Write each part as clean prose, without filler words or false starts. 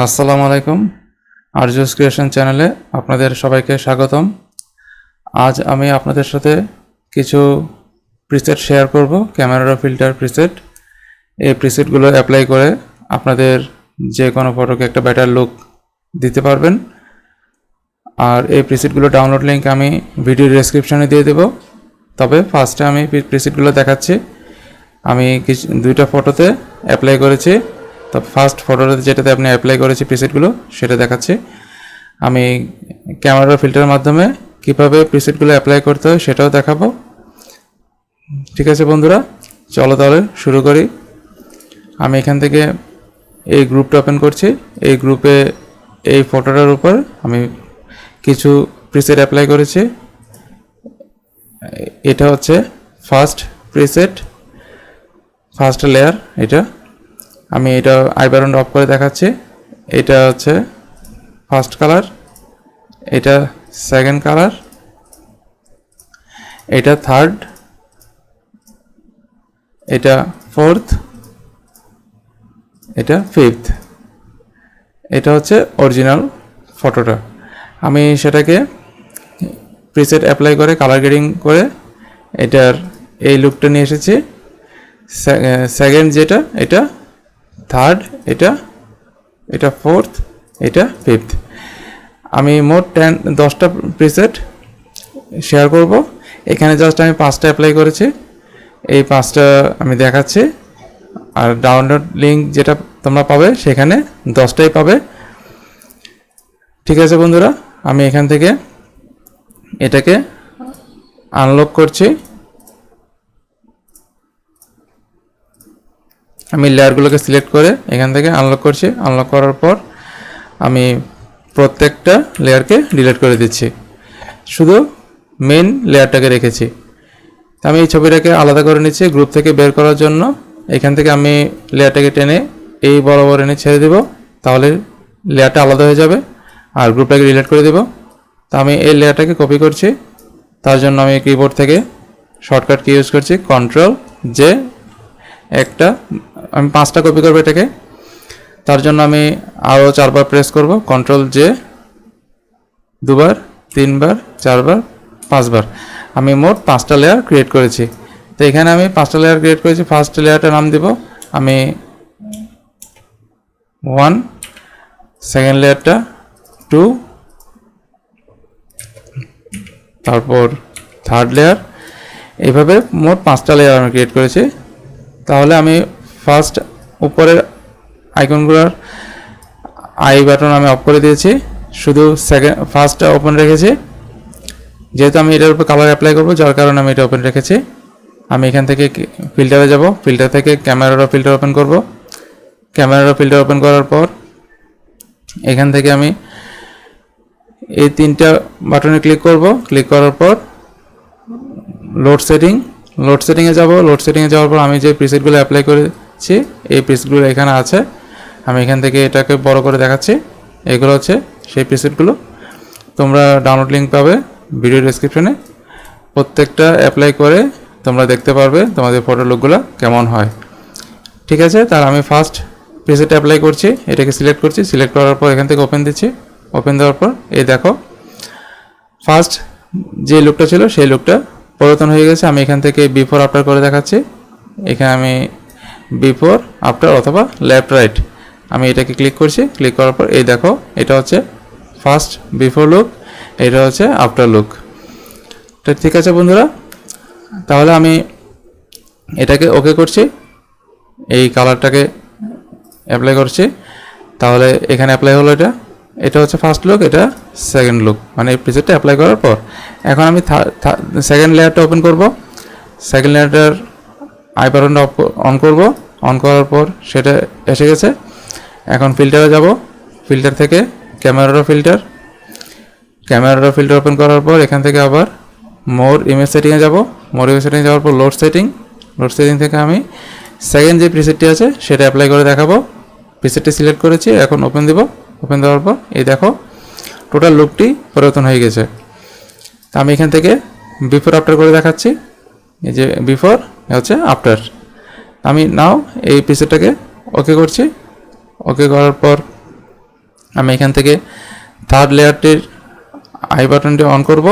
আসসালামু আলাইকুম। আরজুস ক্রিয়েশন চ্যানেলে আপনাদের সবাইকে স্বাগতম। আজ আমি আপনাদের সাথে কিছু প্রিসেট শেয়ার করব, ক্যামেরা ফিল্টার প্রিসেট। এই প্রিসেটগুলো অ্যাপ্লাই করে আপনাদের যে কোনো ফটোকে একটা বেটার লুক দিতে পারবেন। আর এই প্রিসেটগুলো ডাউনলোড লিঙ্ক আমি ভিডিও ডেসক্রিপশনে দিয়ে দেব। তবে ফার্স্টে আমি প্রিসেটগুলো দেখাচ্ছি। আমি দুইটা ফটোতে অ্যাপ্লাই করেছি। তো ফার্স্ট ফটোতে যেটাতে আপনি অ্যাপ্লাই করেছি প্রিসেটগুলো সেটা দেখাচ্ছি। আমি ক্যামেরা ফিল্টারের মাধ্যমে কীভাবে প্রিসেটগুলো অ্যাপ্লাই করতে হয় সেটাও দেখাবো। ঠিক আছে বন্ধুরা, চলো তাহলে শুরু করি। আমি এখান থেকে এই গ্রুপটা ওপেন করছি। এই গ্রুপে এই ফটোটার উপর আমি কিছু প্রিসেট অ্যাপ্লাই করেছি। এটা হচ্ছে ফার্স্ট প্রিসেট, ফার্স্ট লেয়ার। এটা আমি এটা আইবারন অফ করে দেখাচ্ছি। এটা হচ্ছে ফার্স্ট কালার, এটা সেকেন্ড কালার, এটা থার্ড, এটা ফোর্থ, এটা ফিফথ। এটা হচ্ছে অরিজিনাল ফটোটা। আমি সেটাকে প্রিসেট অ্যাপ্লাই করে কালার গ্রেডিং করে এটার এই লুকটা নিয়ে এসেছি। সেকেন্ড যেটা, এটা থার্ড, এটা ফোর্থ, এটা ফিফথ। আমি মোট 10টা প্রিসেট শেয়ার করব। এখানে জাস্ট আমি 5টা অ্যাপ্লাই করেছি, এই 5টা আমি দেখাচ্ছি। আর ডাউনলোড লিঙ্ক যেটা তোমরা পাবে সেখানে 10টাই পাবে। ঠিক আছে বন্ধুরা, আমি এখান থেকে এটাকে আনলক করছি। আমি লেয়ারগুলোকে সিলেক্ট করে এখান থেকে আনলক করছি। আনলক করার পর আমি প্রত্যেকটা লেয়ারকে ডিলিট করে দিচ্ছি, শুধু মেন লেয়ারটাকে রেখেছি। আমি এই ছবিটাকে আলাদা করে নিচ্ছি গ্রুপ থেকে বের করার জন্য। এখান থেকে আমি লেয়ারটাকে টেনে এই বরাবর এনে ছেড়ে দেব, তাহলে লেয়ারটা আলাদা হয়ে যাবে আর গ্রুপটাকে ডিলিট করে দেব। তা আমি এই লেয়ারটাকে কপি করছি। তার জন্য আমি কিবোর্ড থেকে শর্টকাট কি ইউজ করছি, Ctrl+J। আমি 5টা কপি করবো এটাকে। তার জন্য আমি আরও 4বার প্রেস করব, Ctrl+J, 2বার, 3বার, 4বার, 5বার। আমি মোট 5টা লেয়ার ক্রিয়েট করেছি। তো এখানে আমি 5টা লেয়ার ক্রিয়েট করেছি। ফার্স্ট লেয়ারটার নাম দেব আমি 1, সেকেন্ড লেয়ারটা 2, তারপর থার্ড লেয়ার। এইভাবে মোট 5টা লেয়ার আমি ক্রিয়েট করেছি। তাহলে আমি ফার্স্ট উপরের আইকনগুলোর আই বাটন আমি অফ করে দিয়েছি, শুধু ফার্স্টটা ওপেন রেখেছি। যেহেতু আমি এটার উপর কালার অ্যাপ্লাই করবো, যার কারণে আমি এটা ওপেন রেখেছি। আমি এখান থেকে ফিল্টারে যাব, ফিল্টার থেকে ক্যামেরা ফিল্টার ওপেন করব। ক্যামেরা ফিল্টার ওপেন করার পর এখান থেকে আমি এই 3টা বাটনে ক্লিক করব। ক্লিক করার পর লোড সেটিংয়ে যাব। লোড সেটিংয়ে যাওয়ার পর আমি যে প্রিসেটগুলো অ্যাপ্লাই করেছি এই প্রিসেটগুলো এখানে আছে। আমি এখান থেকে এটাকে বড় করে দেখাচ্ছি। এগুলো হচ্ছে সেই প্রিসেটগুলো। তোমরা ডাউনলোড লিঙ্ক পাবে ভিডিও ডেসক্রিপশনে। প্রত্যেকটা অ্যাপ্লাই করে তোমরা দেখতে পারবে তোমাদের ফটো লুকগুলো কেমন হয়। ঠিক আছে, তার আমি ফার্স্ট প্রিসেট অ্যাপ্লাই করছি, এটাকে সিলেক্ট করছি। সিলেক্ট করার পর এখান থেকে ওপেন দিচ্ছি। ওপেন দেওয়ার পর এই দেখো ফার্স্ট যে লুকটা ছিল সেই লুকটা পরিবর্তন হয়ে গেছে। আমি এখান থেকে বিফোর আফটার করে দেখাচ্ছি। এখানে আমি বিফোর আফটার অথবা লেফট রাইট আমি এটাকে ক্লিক করছি। ক্লিক করার পর এই দেখো এটা হচ্ছে ফার্স্ট বিফোর লুক, এটা হচ্ছে আফটার লুক। ঠিক আছে বন্ধুরা, তাহলে আমি এটাকে ওকে করছি, এই কালারটাকে অ্যাপ্লাই করছি। তাহলে এখানে অ্যাপ্লাই হলো। এটা হচ্ছে ফার্স্ট লুক, এটা সেকেন্ড লুক, মানে এই প্রিসেটটা অ্যাপ্লাই করার পর এখন আমি সেকেন্ড লেয়ারটা ওপেন করব। সেকেন্ড লেয়ারটার আই বাটনটা অন করব। অন করার পর সেটা এসে গেছে। এখন ফিল্টারে যাব। ফিল্টার থেকে ক্যামেরা ফিল্টার ওপেন করার পর এখান থেকে আবার মোর ইমেজ সেটিংয়ে যাব। মোর ইমেজ সেটিংয়ে যাওয়ার পর লোড সেটিং থেকে আমি সেকেন্ড যে প্রিসেটটি আছে সেটা অ্যাপ্লাই করে দেখাবো। প্রিসেটটি সিলেক্ট করেছি, এখন ওপেন দেব। ওপেন দেওয়ার পর এই দেখো টোটাল লুকটি পরিবর্তন হয়ে গেছে। তা আমি এখান থেকে বিফোর আফটার করে দেখাচ্ছি। এই যে বিফোর হচ্ছে আফটার। আমি নাও এই প্রিসেটটাকে ওকে করছি। ওকে করার পর আমি এখান থেকে থার্ড লেয়ারটির আই বাটনটি অন করব।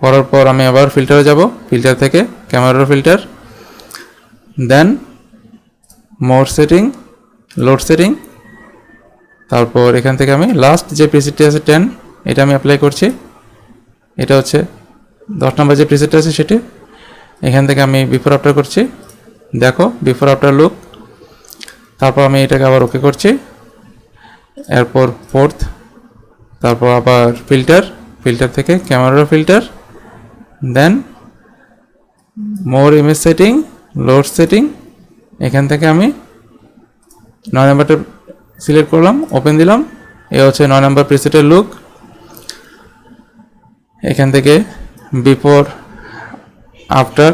করার পর আমি আবার ফিল্টারে যাব, ফিল্টার থেকে ক্যামেরা ফিল্টার, দেন মোর সেটিং, লোড সেটিং। তারপর এখান থেকে আমি লাস্ট যে প্রিসেটটি আছে 10, এটা আমি অ্যাপ্লাই করছি। এটা হচ্ছে 10 নম্বর যে প্রিসেটটা আছে সেটি। এখান থেকে আমি বিফোর আফটার করছি, দেখো বিফোর আফটার লুক। তারপর আমি এটাকে আবার ওকে করছি, এরপর ফোর্থ, তারপর আবার ফিল্টার, ফিল্টার থেকে ক্যামেরা ফিল্টার, দেন মোর ইমেজ সেটিং, লোড সেটিং। এখান থেকে আমি 9 নম্বরটা সিলেক্ট করলাম, ওপেন দিলাম। এ হচ্ছে 9 নম্বর প্রিসেটের লুক। এখান থেকে বিফোর আফটার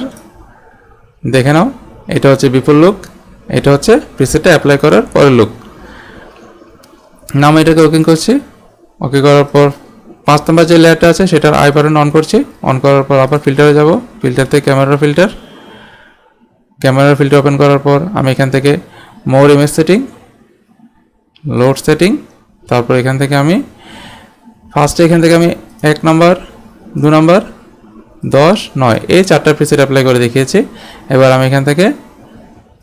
দেখে নাও, এটা হচ্ছে বিফোর লুক, এটা হচ্ছে প্রিসেটটা অ্যাপ্লাই করার পরের লুক। নাম এটাকে ওকে করছি, ওকে করার পর 5 নম্বর যে লেয়ারটা আছে সেটার আই বাটন অন করছি। অন করার পর আবার ফিল্টারে যাব, ফিল্টার থেকে camera filter, camera filter open করার পর আমি এখান থেকে মোর ইমেজ সেটিং, লোড সেটিং। তারপর এখান থেকে আমি ফার্স্টে এখান থেকে আমি 1 নম্বর, 2 নম্বর, 10, 9 এই 4টা প্রিসেট অ্যাপ্লাই করে দেখিয়েছি। এবার আমি এখান থেকে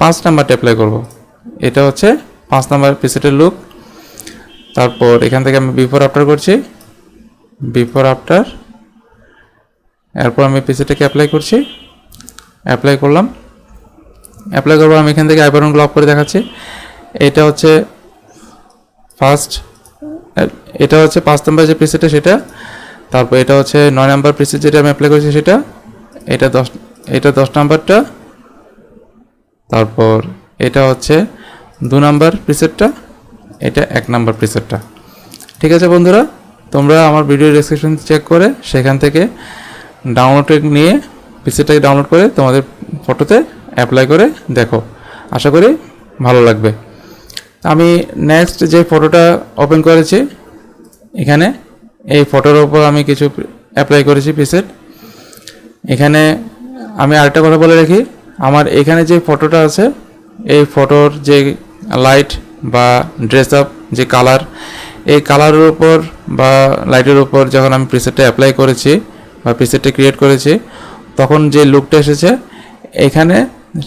5 নাম্বারটা অ্যাপ্লাই করব। এটা হচ্ছে 5 নাম্বার প্রিসেটের লুক। তারপর এখান থেকে আমি বিফোর আফটার করছি, বিফোর আফটার। এরপর আমি প্রিসেটটাকে অ্যাপ্লাই করছি, অ্যাপ্লাই করলাম। অ্যাপ্লাই করবো আমি এখান থেকে আই বাটনগুলো অফ করে দেখাচ্ছি। এটা হচ্ছে ফার্স্ট, এটা হচ্ছে 5 নম্বর যে প্রিসেটটা সেটা। তারপর এটা হচ্ছে 9 নম্বর প্রিসেট যেটা আমি অ্যাপ্লাই করেছি সেটা। এটা 10 নাম্বারটা। তারপর এটা হচ্ছে 2 নাম্বার প্রিসেটটা, এটা 1 নাম্বার প্রিসেটটা। ঠিক আছে বন্ধুরা, তোমরা আমার ভিডিও ডেসক্রিপশন চেক করে সেখান থেকে ডাউনলোড নিয়ে প্রিসেটটাকে ডাউনলোড করে তোমাদের ফটোতে অ্যাপ্লাই করে দেখো, আশা করি ভালো লাগবে। আমি নেক্সট যে ফটোটা ওপেন করেছি, এখানে এই ফটোর উপর আমি কিছু অ্যাপ্লাই করেছি প্রিসেট। এখানে আমি আরেকটা কথা বলে রাখি, আমার এখানে যে ফটোটা আছে এই ফটোর যে লাইট বা ড্রেস আপ যে কালার, এই কালারের উপর বা লাইটের উপর যখন আমি প্রিসেটটা অ্যাপ্লাই করেছি বা প্রিসেটটা ক্রিয়েট করেছি, তখন যে লুকটা এসেছে এখানে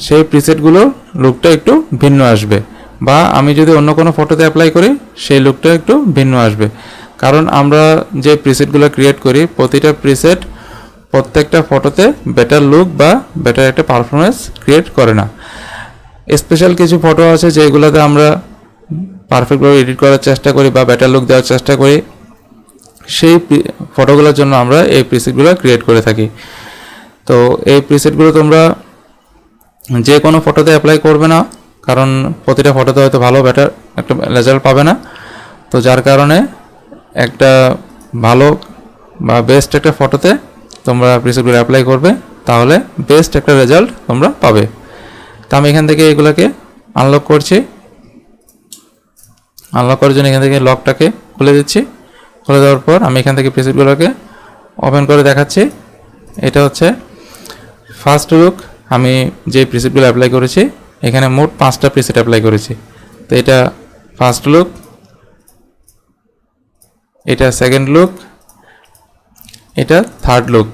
সেই প্রিসেটগুলোর লুকটা একটু ভিন্ন আসবে। বা আমি যদি অন্য কোনো ফটোতে অ্যাপ্লাই করি সেই লুকটা একটু ভিন্ন আসবে। কারণ আমরা যে প্রিসেটগুলো ক্রিয়েট করি প্রতিটা প্রিসেট প্রত্যেকটা ফটোতে বেটার লুক বা বেটার একটা পারফরমেন্স ক্রিয়েট করে না। স্পেশাল কিছু ফটো আছে যেগুলোতে আমরা পারফেক্টভাবে এডিট করার চেষ্টা করি বা বেটার লুক দেওয়ার চেষ্টা করি, সেই ফটোগুলোর জন্য আমরা এই প্রিসেটগুলো ক্রিয়েট করে থাকি। তো এই প্রিসেটগুলো তোমরা যে কোনো ফটোতে অ্যাপ্লাই করবে না, কারণ প্রতিটা ফটোতে হয়তো ভালো বেটার একটা রেজাল্ট পাবে না। তো যার কারণে একটা ভালো বা বেস্ট একটা ফটোতে তোমরা প্রিসেটগুলো অ্যাপ্লাই করবে, তাহলে বেস্ট একটা রেজাল্ট তোমরা পাবে। তো আমি এখান থেকে এগুলোকে আনলক করছি। আনলক করার জন্য এখান থেকে লকটাকে খুলে দিচ্ছি। খুলে দেওয়ার পর আমি এখান থেকে প্রিসেটগুলোকে ওপেন করে দেখাচ্ছি। এটা হচ্ছে ফার্স্ট লুক। আমি যে প্রিসেটগুলো অ্যাপ্লাই করেছি এখানে মোট 5টা প্রিসেট অ্যাপ্লাই করেছি। তো এটা ফার্স্ট লুক, এটা সেকেন্ড লুক, এটা থার্ড লুক,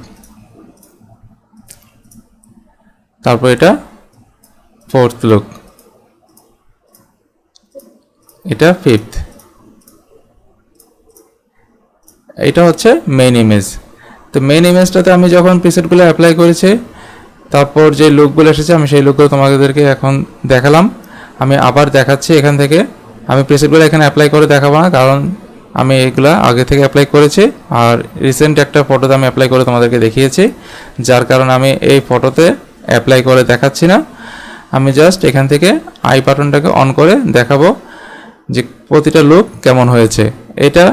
তারপর এটা ফোর্থ লুক, এটা ফিফথ, এটা হচ্ছে মেইন ইমেজ। তো মেইন ইমেজটাতে আমি যখন প্রিসেটগুলো অ্যাপ্লাই করেছি তারপর যে লুকগুলো এসেছে আমি সেই লুকগুলো তোমাদেরকে এখন দেখালাম। আমি আবার দেখাচ্ছি এখান থেকে। আমি প্রিসেটগুলো এখানে অ্যাপ্লাই করে দেখাবো না, কারণ আমি এগুলা আগে থেকে অ্যাপ্লাই করেছি আর রিসেন্ট একটা ফটোতে আমি অ্যাপ্লাই করে তোমাদেরকে দেখিয়েছি, যার কারণে আমি এই ফটোতে অ্যাপ্লাই করে দেখাচ্ছি না। আমি জাস্ট এখান থেকে আই বাটনটাকে অন করে দেখাবো যে প্রতিটা লুক কেমন হয়েছে। এটা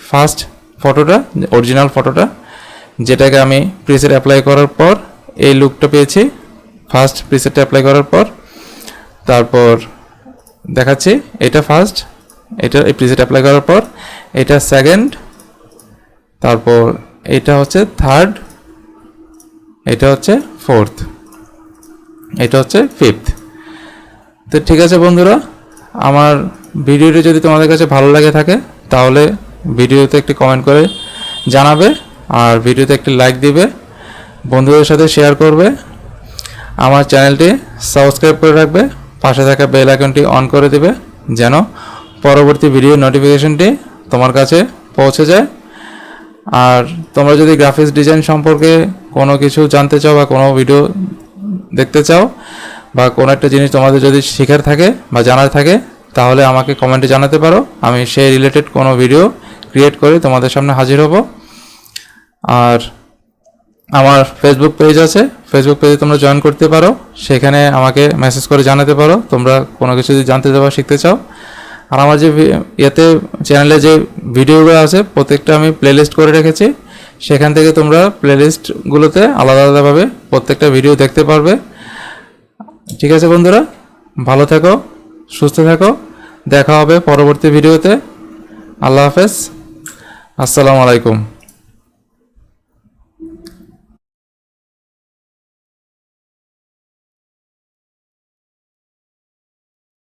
ফার্স্ট ফটোটা, অরিজিনাল ফটোটা, যেটাকে আমি প্রিসেট অ্যাপ্লাই করার পর এই লুকটা পেয়েছি ফার্স্ট প্রিসেটটা অ্যাপ্লাই করার পর। তারপর দেখাচ্ছি এটা ফার্স্ট, এটা এই প্রিসেট অ্যাপ্লাই করার পর, এটা সেকেন্ড, তারপর এটা হচ্ছে থার্ড, এটা হচ্ছে ফোর্থ, এটা হচ্ছে ফিফথ। তো ঠিক আছে বন্ধুরা, আমার ভিডিওটি যদি তোমাদের কাছে ভালো লাগে থাকে তাহলে ভিডিওতে একটি কমেন্ট করে জানাবে, আর ভিডিওতে একটি লাইক দিবে, বন্ধুদের সাথে শেয়ার করবে, আমার চ্যানেলটি সাবস্ক্রাইব করে রাখবে, পাশে থাকা বেল আইকনটি অন করে দিবে যেন পরবর্তী ভিডিও নোটিফিকেশনটি তোমার কাছে পৌঁছে যায়। আর তোমরা যদি গ্রাফিক্স ডিজাইন সম্পর্কে কোনো কিছু জানতে চাও বা কোনো ভিডিও দেখতে চাও বা কোনো একটা জিনিস তোমাদের যদি শেখার থাকে বা জানার থাকে, তাহলে আমাকে কমেন্টে জানাতে পারো, আমি সেই রিলেটেড কোনো ভিডিও ক্রিয়েট করে তোমাদের সামনে হাজির হব। আর আমার ফেসবুক পেজ আছে, ফেসবুক পেজে তোমরা জয়েন করতে পারো, সেখানে আমাকে মেসেজ করে জানাতে পারো তোমরা কোনো কিছু যদি জানতে চাও বা শিখতে চাও। আর আমার যে চ্যানেলে যে ভিডিওগুলো আছে প্রত্যেকটা আমি প্লেলিস্ট করে রেখেছি, সেখান থেকে তোমরা প্লেলিস্টগুলোতে আলাদা আলাদাভাবে প্রত্যেকটা ভিডিও দেখতে পারবে। ঠিক আছে বন্ধুরা, ভালো থেকো, সুস্থ থাকো, দেখা হবে পরবর্তী ভিডিওতে। আল্লাহ হাফেজ, আসসালামু আলাইকুম।